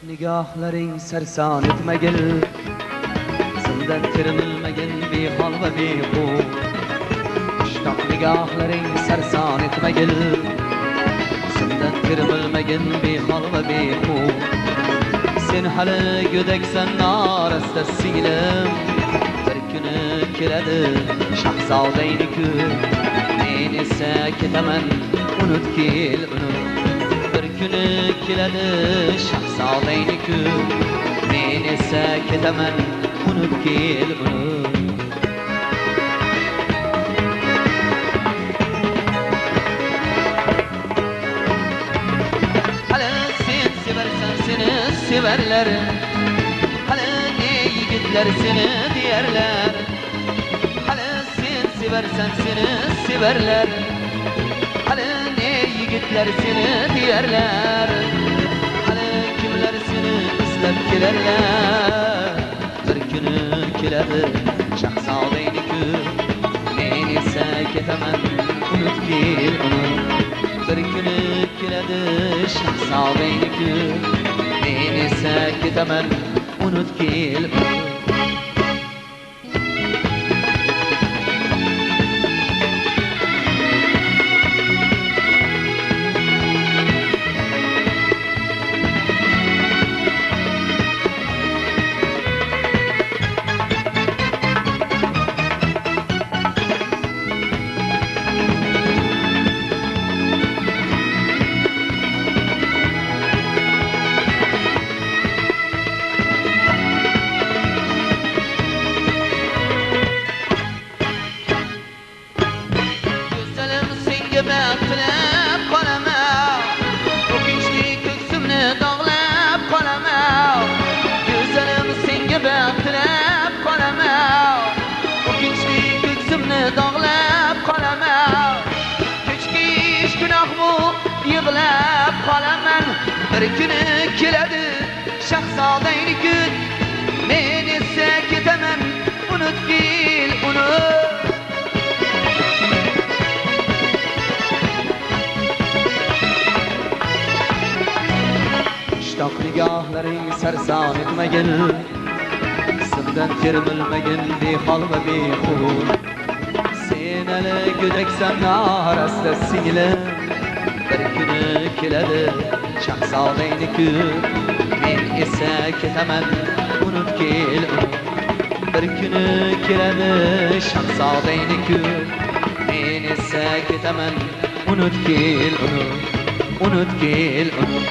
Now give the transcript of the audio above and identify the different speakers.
Speaker 1: Nigohlaring sarson etmagil, sendan tirilmagan behol va behuv. Ishtoq nigohlaring sarson etmagil, sendan tirilmagan behol va behuv. Sen hali go'daksan norasta singlim, bir kuni keladi shahzodangni-ku. Men esa ketaman, unut kel uni. Bir kuni keladi shahzodangni-ku. Men esa ketaman, unut kel uni. Severler, hali ne yigitler seni diyerler. Hali sen seversen seni severler, hali ne yigitler seni diyerler. Hali kimler seni izlab kelerler. Bir kuni keladi shahzodangni-ku. Men esa ketaman, unut kel uni. Bir kuni keladi shahzodangni-ku. Men esa ketaman, unut kel uni. Beklep qolaman, o'kinchli ko'ksimni dog'lab qolaman. Go'zalim senga beklep qolaman, o'kinchli ko'ksimni dog'lab qolaman. Kechkish gunoh bu yig'lab qolaman. Bir kuni keladi shahzodangni-ku. Men esa ketaman, unut kel uni. Ishtoq nigohlaring sarson etmagin, sendan termilmagin behol va behuv. Sen hali go'daksan norasta singlim, bir kuni keladi shahzodangni-ku. Men esa ketaman, unut kel uni. Bir kuni keladi shahzodangni-ku. Men esa ketaman, unut kel uni. Unut kel uni.